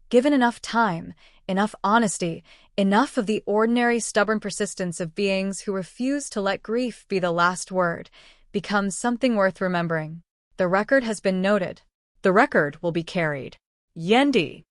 given enough time, enough honesty, enough of the ordinary stubborn persistence of beings who refuse to let grief be the last word, become something worth remembering. The record has been noted. The record will be carried. Yendi.